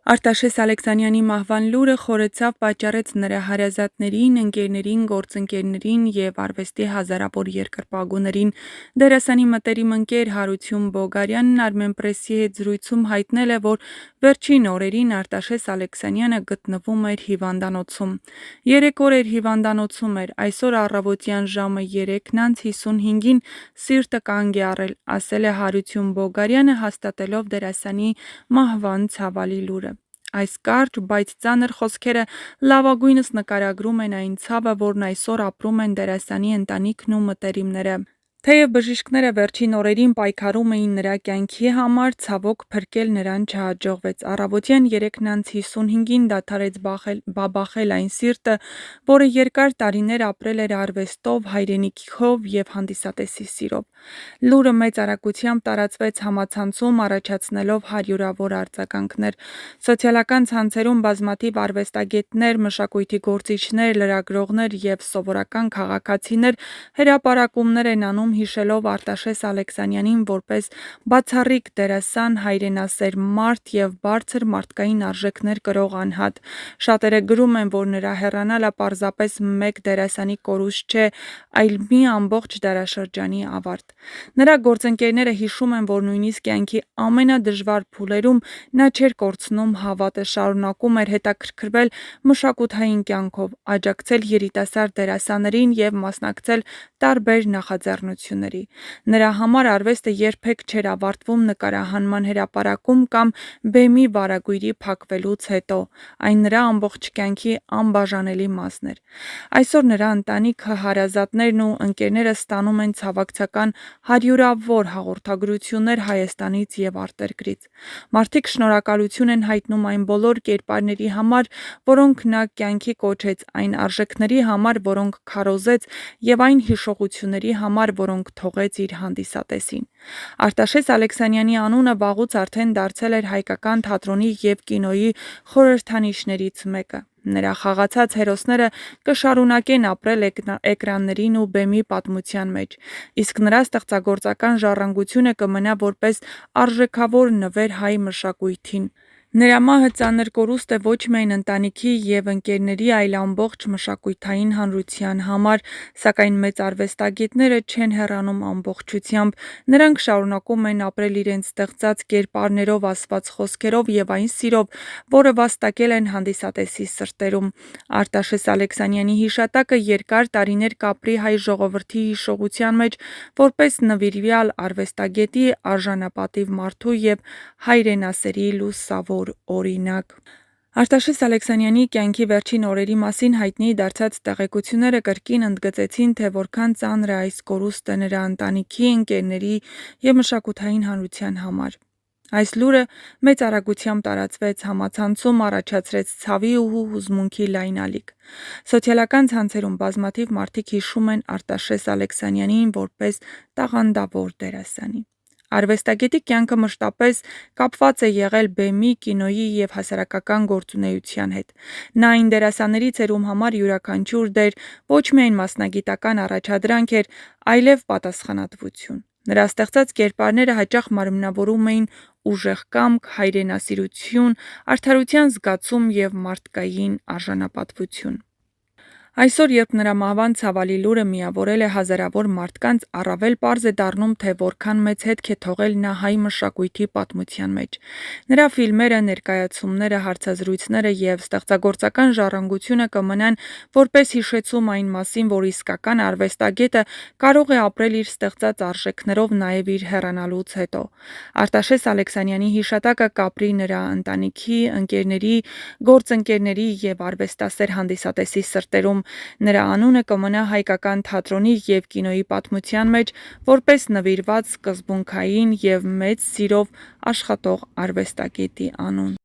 Արտաշես Ալեքսանյանի մահվան լուրը խորեցավ պատճառեց նրա հարազատներին, ընկերներին, գործընկերներին և արվեստի հազարավոր երկրպագուներին։ Դերասանի մտերիմ ընկեր Հարություն Բոգարյանն Armenpress-ի հետ զրույցում հայտնել է, որ վերջին օրերին Արտաշես Ալեքսանյանը գտնվում էր հիվանդանոցում։ 3 օր էր հիվանդանոցում էր, այսօր առավոտյան ժամը 3:55-ին սիրտը կանգ է առել, ասել է Հարություն Բոգարյանը, հաստատելով դերասանի մահվան ցավալի լուրը։ Այս կարճ, բայց ծանր խոսքերը լավագույնս նկարագրում են այն ցավը, որն այսօր ապրում են դերասանի ընտանիքն ու մտերիմները։ Թեև բժիշկները վերջին օրերին պայքարում էին նրա կյանքի համար, ցավոք փրկել նրան չհաջողվեց։ Առավոտյան 3:55-ին դադարեց բաբախել այն սիրտը, որը երկար տարիներ ապրել էր արվեստով, հայրենիքով և հանդիսատեսի սիրով։ Լուրը մեծ արագությամբ տարածվեց համացանցում, առաջացնելով հարյուրավոր արձագանքներ։ Սոցիալական ցանցերում բազմաթիվ արվեստագետներ, մշակույթի գործիչներ, լրագրողներ և սովորական քաղաքացիներ հրապարակումներ են անում հիշելով Արտաշես Ալեքսանյանին որպես բացառիկ դերասան, հայրենասեր մարդ և բարձր մարդկային արժեքներ կրող անհատ։ Շատերը գրում են, որ նրա հեռանալը պարզապես մեկ դերասանի կորուստ չէ, այլ մի ամբողջ դարաշրջանի ավարտ։ Նրա գործընկերները հիշում են, որ նույնիսկ կյանքի ամենադժվար փուլերում նա չէր կորցնում հավատը, շարունակում էր հետաքրքրվել մշակութային կյանքով, աջակցել երիտասարդ դերասաններին և մասնակցել տարբեր նախաձեռնությունների։ Նրա համար արվեստը երբեք չէր ավարտվում նկարահանման հրապարակում կամ բեմի վարագույրի փակվելուց հետո, այն նրա ամբողջ կյանքի անբաժանելի մասն էր։ Այսօր նրա ընտանիքը, հարազատներն ու ընկերները ստանում են ցավակցական հարյուրավոր հաղորդագրություններ Հայաստանից և արտերկրից։ Մարդիկ շնորհակալություն են հայտնում այն բոլոր կերպարների համար, որոնք նա կյանքի կոչեց, այն արժեքների համար, որոնք քարոզեց և այն հիշողությունների համար, որոնք թողեց իր հանդիսատեսին։ Արտաշես Ալեքսանյանի անունը վաղուց արդեն դարձել էր հայկական թատրոնի և կինոյի խորհրդանիշներից մեկը։ Նրա խաղացած հերոսները կշարունակեն ապրել էկրաններին ու բեմի պատմության մեջ, իսկ նրա ստեղծագործական ժառանգությունը կմնա որպես արժեքավոր նվեր հայ մշակույթին։ Նրա մահը ծանր կորուստ է ոչ միայն ընտանիքի և ընկերների, այլ ամբողջ մշակութային հանրության համար, սակայն մեծ արվեստագետները չեն հեռանում ամբողջությամբ։ Նրանք շարունակում են ապրել իրենց ստեղծած կերպարներով, ասված խոսքերով և այն սիրով, որը վաստակել են հանդիսատեսի սրտերում։ Արտաշես Ալեքսանյանի հիշատակը երկար տարիներ կապրի հայ ժողովրդի հիշողության մեջ որպես նվիրյալ արվեստագետի, արժանապատիվ մարդու և հայրենասերի լուսավոր օրինակ։ Արտաշես Ալեքսանյանի կյանքի վերջին օրերի մասին հայտնի դարձած տեղեկությունները կրկին ընդգծեցին, թե որքան ծանր է այս կորուստը նրա ընտանիքի, ընկերների և մշակութային հանրության համար։ Այս լուրը մեծ արագությամբ տարածվեց համացանցում, առաջացրեց ցավի ու հուզմունքի լայն ալիք։ Սոցիալական ցանցերում բազմաթիվ մարդիկ հիշում են Արտաշես Ալեքսանյանին որպես տաղանդավոր դերասանի։ Արվեստագետի կյանքը մշտապես կապված է եղել բեմի, կինոյի և հասարակական գործունեության հետ։ Նա այն դերասաններից էր, ում համար յուրաքանչյուր դեր ոչ միայն մասնագիտական առաջադրանք էր, այլև պատասխանատվություն։ Նրա ստեղծած կերպարները հաճախ մարմնավորում էին ուժեղ կամք, հայրենասիրություն, արդարության զգացում և մարդկային արժանապատվություն։ Այսօր, երբ նրա մահվան ցավալի լուրը միավորել է հազարավոր մարդկանց, առավել պարզ է դառնում, թե որքան մեծ հետք է թողել նա հայ մշակույթի պատմության մեջ։ Նրա ֆիլմերը, ներկայացումները, հարցազրույցները և ստեղծագործական ժառանգությունը կմնան որպես հիշեցում այն մասին, որ իսկական արվեստագետը կարող է ապրել իր ստեղծած արժեքներով նաև իր հեռանալուց հետո։ Արտաշես Ալեքսանյանի հիշատակը կապրի նրա ընտանիքի, ընկերների, գործընկերների և արվեստասեր հանդիսատեսի սրտերում։ Նրա անունը կմնա հայկական թատրոնի և կինոյի պատմության մեջ որպես նվիրված, սկզբունքային և մեծ սիրով աշխատող արվեստագետի անուն։